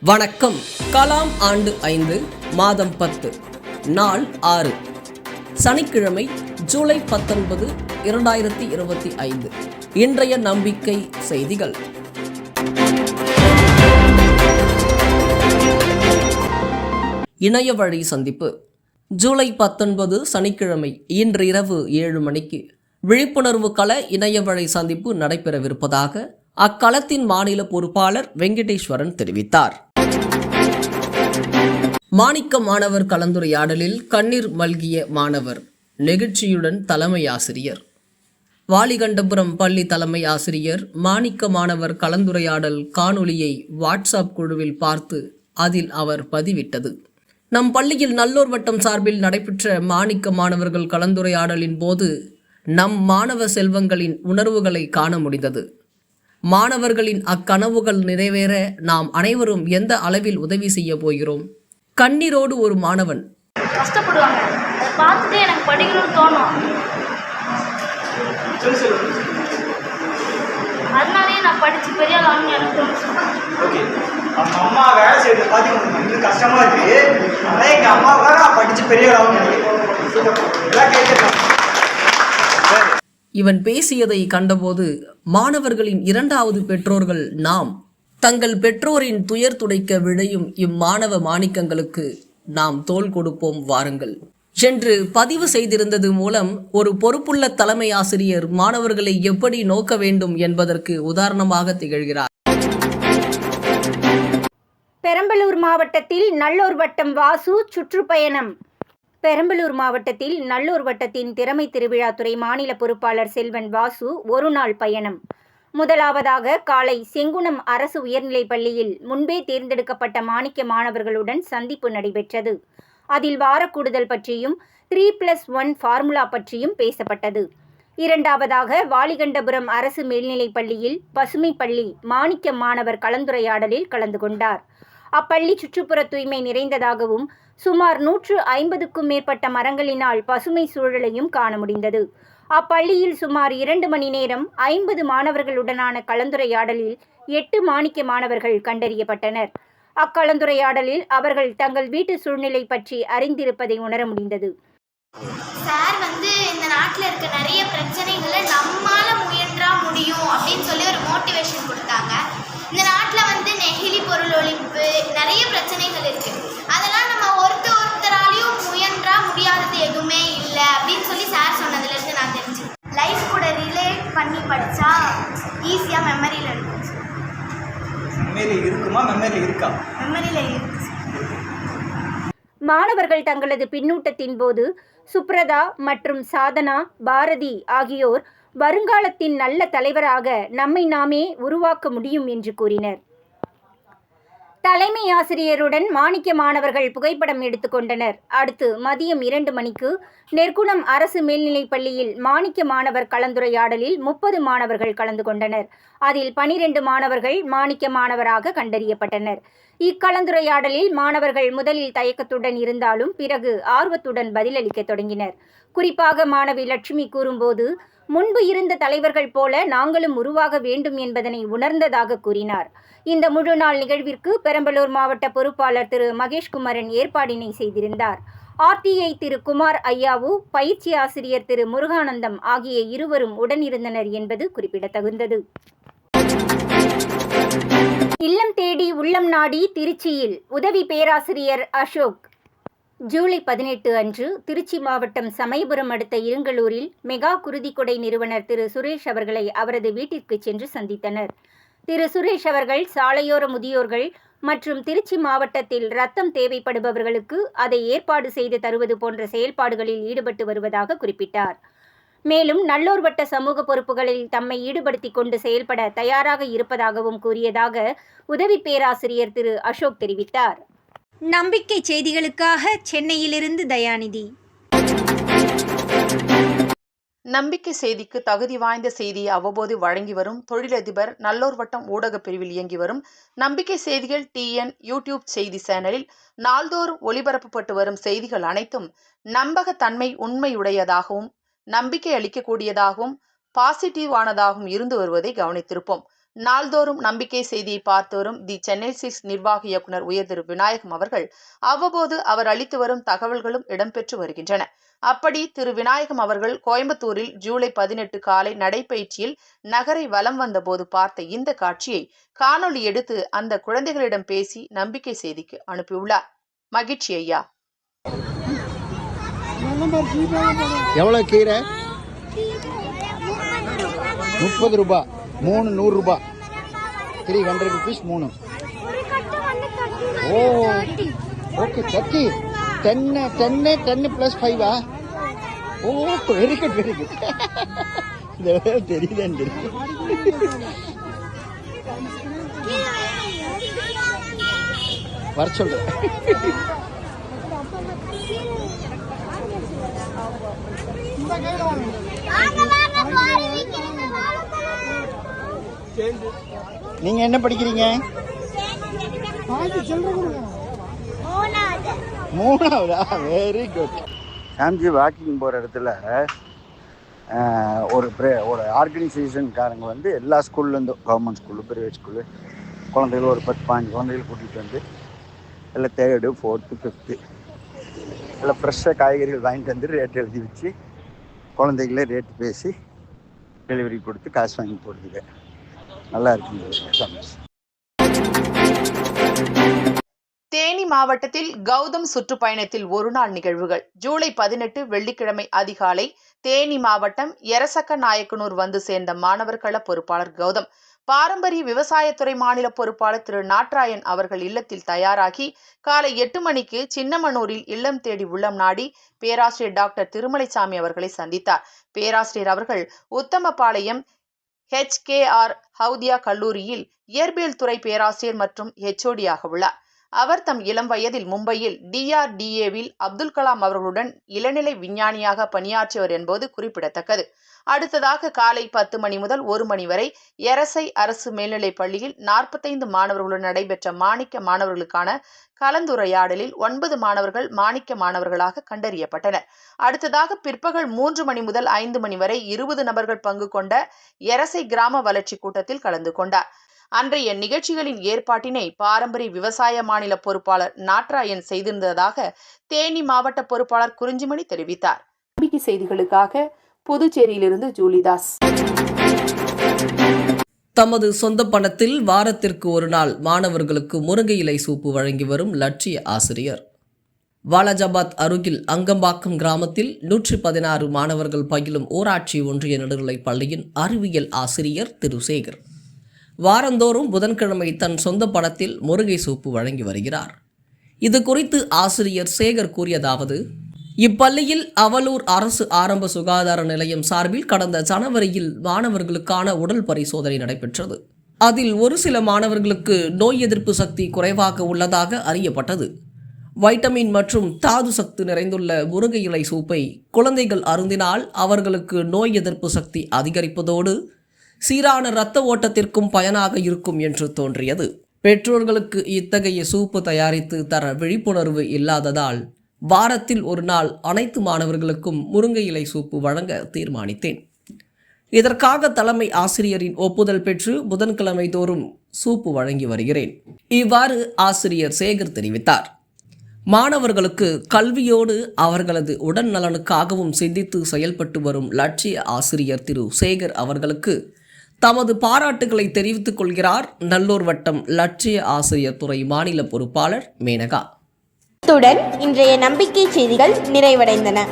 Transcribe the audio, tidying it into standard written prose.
வணக்கம். கலாம் ஆண்டு 5 மாதம் 10 நாள் 6 சனிக்கிழமை ஜூலை 19, 2025. இன்றைய நம்பிக்கை செய்திகள். இணைய வழி சந்திப்பு. ஜூலை 19 சனிக்கிழமை இன்று இரவு 7 மணிக்கு விழிப்புணர்வு கள இணைய வழி சந்திப்பு நடைபெறவிருப்பதாக அக்களத்தின் மாநில பொறுப்பாளர் வெங்கடேஸ்வரன் தெரிவித்தார். மாணிக்க மாணவர் கலந்துரையாடலில் கண்ணீர் மல்கிய மாணவர். நெகிழ்ச்சியுடன் தலைமை ஆசிரியர். வாலிகண்டபுரம் பள்ளி தலைமை ஆசிரியர் மாணிக்க மாணவர் கலந்துரையாடல் காணொளியை வாட்ஸ்அப் குழுவில் பார்த்து அதில் அவர் பதிவிட்டது. நம் பள்ளியில் நல்லோர் வட்டம் சார்பில் நடைபெற்ற மாணிக்க மாணவர்கள் கலந்துரையாடலின் போது நம் மாணவ செல்வங்களின் உணர்வுகளை காண முடிந்தது. மாணவர்களின் அக்கனவுகள் நிறைவேற நாம் அனைவரும் எந்த அளவில் உதவி செய்ய போகிறோம். கண்ணீரோடு ஒரு மாணவன். கஷ்டப்படுவாங்க, அதை பார்த்துட்டு எனக்கு படிக்கணும்னு தோணும். அதனாலேயே நான் படித்து பெரிய ஆகணும்னு எனக்கு தோணுச்சு. ஓகே, அவங்க அம்மா வேலை செய்யறது பார்த்து இன்னும் கஷ்டமா இருக்கு. ஆனால் எங்கள் அம்மாவுக்காக நான் படித்து பெரிய ஆகணும் எல்லாம் கேட்கலாம். இவன் பேசியதை கண்டபோது மாணவர்களின் இரண்டாவது பெற்றோர்கள் நாம் தங்கள் பெற்றோரின் துயர் துடைக்க விழையும் இம்மாணவ மாணிக்கங்களுக்கு நாம் தோள் கொடுப்போம் வாருங்கள் என்று பதிவு செய்திருந்தது மூலம் ஒரு பொறுப்புள்ள தலைமை ஆசிரியர் மாணவர்களை எப்படி நோக்க வேண்டும் என்பதற்கு உதாரணமாக திகழ்கிறார். பெரம்பலூர் மாவட்டத்தில் நல்லோர் வட்டம் வாசு சுற்றுப்பயணம். பெரம்பலூர் மாவட்டத்தில் நல்லூர் வட்டத்தின் திறமை திருவிழாத்துறை மாநில பொறுப்பாளர் செல்வன் வாசு ஒரு நாள் பயணம். முதலாவதாக காலை செங்குணம் அரசு உயர்நிலைப் பள்ளியில் முன்பே தேர்ந்தெடுக்கப்பட்ட மாணிக்க மாணவர்களுடன் சந்திப்பு நடைபெற்றது. அதில் வாரக்கூடுதல் பற்றியும் 3+1 ஃபார்முலா பற்றியும் பேசப்பட்டது. இரண்டாவதாக வாலிகண்டபுரம் அரசு மேல்நிலைப் பள்ளியில் பசுமை பள்ளி மாணிக்க மாணவர் கலந்துரையாடலில் கலந்து கொண்டார். அப்பள்ளி சுற்றுப்புற தூய்மை நிறைந்ததாகவும் சுமார் 150க்கும் மேற்பட்ட மரங்களினால் பசுமை சூழலையும் காண முடிந்தது. அப்பள்ளியில் சுமார் 2 மணி நேரம் 50 மாணவர்களுடனான கலந்துரையாடலில் 8 மாணிக்க மாணவர்கள் கண்டறியப்பட்டனர். அக்கலந்துரையாடலில் அவர்கள் தங்கள் வீட்டு சூழ்நிலை பற்றி அறிந்திருப்பதை உணர முடிந்தது. சார் இந்த நாட்டில் இருக்க நிறைய பிரச்சனைகளை நம்மால முயன்றா முடியும் அப்படின்னு சொல்லி ஒரு மோட்டிவேஷன் கொடுத்தாங்க. இந்த நாட்டில் நெகிழி பொருள் ஒழிப்பு நிறைய பிரச்சனைகள் இருக்கு. அதெல்லாம் நம்ம ஒருத்தராலையும் முயன்றா முடியாதது எதுவுமே இல்லை அப்படின்னு சொல்லி சார் சொன்னதுலேருந்து நான் தெரிஞ்சேன். லைஃப் கூட ரிலேட் பண்ணி படித்தா ஈஸியாக மெமரியில் இருக்கும். மெமரியில் இருக்குமா? மெமரியில் இருக்கா? மெமரியில் இருக்கு. மாணவர்கள் தங்களது பின்னூட்டத்தின் போது சுப்ரதா மற்றும் சாதனா பாரதி ஆகியோர் வருங்காலத்தின் நல்ல தலைவராக நம்மை நாமே உருவாக்க முடியும் என்று கூறினர். தலைமை ஆசிரியருடன் மாணிக்க மாணவர்கள் புகைப்படம் எடுத்துக்கொண்டனர். அடுத்து மதியம் 2 மணிக்கு நெற்குணம் அரசு மேல்நிலைப் பள்ளியில் மாணிக்க மாணவர் கலந்துரையாடலில் 30 மாணவர்கள் கலந்து கொண்டனர். அதில் 12 மாணவர்கள் மாணிக்க மாணவராக கண்டறியப்பட்டனர். இக்கலந்துரையாடலில் மாணவர்கள் முதலில் தயக்கத்துடன் இருந்தாலும் பிறகு ஆர்வத்துடன் பதிலளிக்க தொடங்கினர். குறிப்பாக மாணவி லட்சுமி கூறும்போது, முன்பு இருந்த தலைவர்கள் போல நாங்களும் உருவாக வேண்டும் என்பதனை உணர்ந்ததாக கூறினார். இந்த முழு நாள் நிகழ்விற்கு பெரம்பலூர் மாவட்ட பொறுப்பாளர் திரு மகேஷ்குமரன் ஏற்பாடினை செய்திருந்தார். RTI திரு குமார் ஐயாவு, பயிற்சி ஆசிரியர் திரு முருகானந்தம் ஆகிய இருவரும் உடனிருந்தனர் என்பது குறிப்பிடத்தகுந்தது. இல்லம் தேடி உள்ளம் நாடி திருச்சியில் உதவி பேராசிரியர் அசோக். ஜூலை 18 அன்று திருச்சி மாவட்டம் சமயபுரம் அடுத்த இருங்கலூரில் மெகா குருதிக்கொடை நிறுவனர் திரு சுரேஷ் அவர்களை அவரது வீட்டிற்கு சென்று சந்தித்தனர். திரு சுரேஷ் அவர்கள் சாலையோர முதியோர்கள் மற்றும் திருச்சி மாவட்டத்தில் இரத்தம் தேவைப்படுபவர்களுக்கு அதை ஏற்பாடு செய்து தருவது போன்ற செயல்பாடுகளில் ஈடுபட்டு வருவதாக குறிப்பிட்டார். மேலும் நல்லோர் வட்ட சமூக பொறுப்புகளில் தம்மை ஈடுபடுத்திக் கொண்டு செயல்பட தயாராக இருப்பதாகவும் கூறியதாக உதவி பேராசிரியர் திரு அசோக் தெரிவித்தார். நம்பிக்கை செய்திகளுக்காக சென்னையிலிருந்து தயாநிதி. நம்பிக்கை செய்திக்கு தகுதி வாய்ந்த செய்தியை அவ்வப்போது வழங்கி வரும் தொழிலதிபர் நல்லோர் வட்டம் ஊடக பிரிவில் இயங்கி வரும் நம்பிக்கை செய்திகள் TN யூடியூப் செய்தி சேனலில் நாள்தோறும் ஒளிபரப்பப்பட்டு வரும் செய்திகள் அனைத்தும் நம்பகத்தன்மை உண்மையுடையதாகவும் நம்பிக்கை அளிக்கக்கூடியதாகவும் பாசிட்டிவானதாகவும் இருந்து வருவதை கவனித்திருப்போம். நாள்தோறும் நம்பிக்கை செய்தியை பார்த்து வரும் தி சென்னை 6 நிர்வாக இயக்குனர் உயர் திரு விநாயகம் அவர்கள் அவ்வப்போது அவர் அளித்து வரும் தகவல்களும் இடம்பெற்று வருகின்றன. அப்படி திரு விநாயகம் அவர்கள் கோயம்புத்தூரில் ஜூலை 18 காலை நடைபயிற்சியில் நகரை வலம் வந்தபோது பார்த்த இந்த காட்சியை காணொலி எடுத்து அந்த குழந்தைகளிடம் பேசி நம்பிக்கை செய்திக்கு அனுப்பியுள்ளார். மகிழ்ச்சி ஐயா. எவ்வளோ கீரை? 30 ரூபாய், 3 100 ரூபாய், 300 rupees 3. Oh okay, 30 10 plus 5 oh very good very good. தெரியுது வர சொல்றேன். நீங்க என்ன படிக்கிறீங்க? 3ஆவதா? Very good. சாம்ஜி வாக்கிங் போகிற இடத்துல ஒரு ஆர்கனைசேஷன்காரங்க வந்து எல்லா ஸ்கூல்லேருந்தும், கவர்மெண்ட் ஸ்கூலு, ப்ரைவேட் ஸ்கூலு, குழந்தைகள் ஒரு 10-15 குழந்தைகள் கூட்டிகிட்டு வந்து எல்லாம் 3rd 4th 5th எல்லாம் ஃப்ரெஷ்ஷாக காய்கறிகள் வாங்கிட்டு வந்து ரேட் எழுதி வச்சு குழந்தைகளே ரேட்டு பேசி டெலிவரி கொடுத்து காசு வாங்கி போடுதுங்க. நல்லா இருக்குங்க. தேனி மாவட்டத்தில் கௌதம் சுற்றுப்பயணத்தில் ஒருநாள் நிகழ்வுகள். ஜூலை 18 வெள்ளிக்கிழமை அதிகாலை தேனி மாவட்டம் எரசக்க நாயக்கனூர் வந்து சேர்ந்த மாணவர் கள பொறுப்பாளர் கௌதம் பாரம்பரிய விவசாயத்துறை மாநில பொறுப்பாளர் திரு நாட்ராயன் அவர்கள் இல்லத்தில் தயாராகி காலை 8 மணிக்கு சின்னமனூரில் இல்லம் தேடி உள்ளம் நாடி பேராசிரியர் டாக்டர் திருமலைசாமி அவர்களை சந்தித்தார். பேராசிரியர் அவர்கள் உத்தமபாளையம் HKR ஹவுதியா கல்லூரியில் இயற்பியல் துறை பேராசிரியர் மற்றும் HOD-யாக உள்ளார். அவர் தம் இளம் வயதில் மும்பையில் DRDA-வில் அப்துல் கலாம் அவர்களுடன் இளநிலை விஞ்ஞானியாக பணியாற்றியவர் என்பது குறிப்பிடத்தக்கது. அடுத்ததாக காலை 10 மணி முதல் 1 மணி வரை எரசை அரசு மேல்நிலைப் பள்ளியில் 45 மாணவர்களுடன் நடைபெற்ற மாணிக்க மாணவர்களுக்கான கலந்துரையாடலில் 9 மாணவர்கள் மாணிக்க மாணவர்களாக கண்டறியப்பட்டனர். அடுத்ததாக பிற்பகல் 3 மணி முதல் 5 மணி வரை 20 நபர்கள் பங்கு கொண்ட எரசை கிராம வளர்ச்சி கூட்டத்தில் கலந்து கொண்டார். அன்றைய நிகழ்ச்சிகளின் ஏற்பாட்டினை பாரம்பரிய விவசாய மாநில பொறுப்பாளர் நாட்ராயன் செய்திருந்ததாக தேனி மாவட்ட பொறுப்பாளர் குறிஞ்சிமணி தெரிவித்தார். நம்பிக்கை செய்திகளுக்காக புதுச்சேரியிலிருந்து ஜூலிதாஸ். தமது சொந்த பணத்தில் வாரத்திற்கு ஒரு நாள் மாணவர்களுக்கு முருங்கை இலை சூப்பு வழங்கி வரும் லட்சிய ஆசிரியர். வாலாஜாபாத் அருகில் அங்கம்பாக்கம் கிராமத்தில் 116 மாணவர்கள் பயிலும் ஊராட்சி ஒன்றிய நடுநிலைப் பள்ளியின் அறிவியல் ஆசிரியர் திரு சேகர் வாரந்தோறும் புதன்கிழமை தன் சொந்த பணத்தில் முருங்கை சூப்பு வழங்கி வருகிறார். இது குறித்து ஆசிரியர் சேகர் கூறியதாவது: இப்பள்ளியில் அவலூர் அரசு ஆரம்ப சுகாதார நிலையம் சார்பில் கடந்த ஜனவரியில் மாணவர்களுக்கான உடல் பரிசோதனை நடைபெற்றது. அதில் ஒரு சில மாணவர்களுக்கு நோய் எதிர்ப்பு சக்தி குறைவாக உள்ளதாக அறியப்பட்டது. வைட்டமின் மற்றும் தாது சத்து நிறைந்துள்ள முருங்கை இலை சூப்பை குழந்தைகள் அருந்தினால் அவர்களுக்கு நோய் எதிர்ப்பு சக்தி அதிகரிப்பதோடு சீரான இரத்த ஓட்டத்திற்கும் பயனாக இருக்கும் என்று தோன்றியது. பெற்றோர்களுக்கு இத்தகைய சூப்பு தயாரித்து தர விழிப்புணர்வு இல்லாததால் வாரத்தில் ஒரு நாள் அனைத்து மாணவர்களுக்கும் முருங்கை இலை சூப்பு வழங்க தீர்மானித்தேன். இதற்காக தலைமை ஆசிரியரின் ஒப்புதல் பெற்று புதன்கிழமை தோறும் சூப்பு வழங்கி வருகிறேன். இவ்வாறு ஆசிரியர் சேகர் தெரிவித்தார். மாணவர்களுக்கு கல்வியோடு அவர்களது உடல் நலனுக்காகவும் சிந்தித்து செயல்பட்டு வரும் லட்சிய ஆசிரியர் திரு சேகர் அவர்களுக்கு தமது பாராட்டுகளை தெரிவித்துக் கொள்கிறார் நல்லூர் வட்டம் லட்சிய ஆசிரியர் துறை மாநில பொறுப்பாளர் மேனகா. இத்துடன் இன்றைய நம்பிக்கை செய்திகள் நிறைவடைந்தன.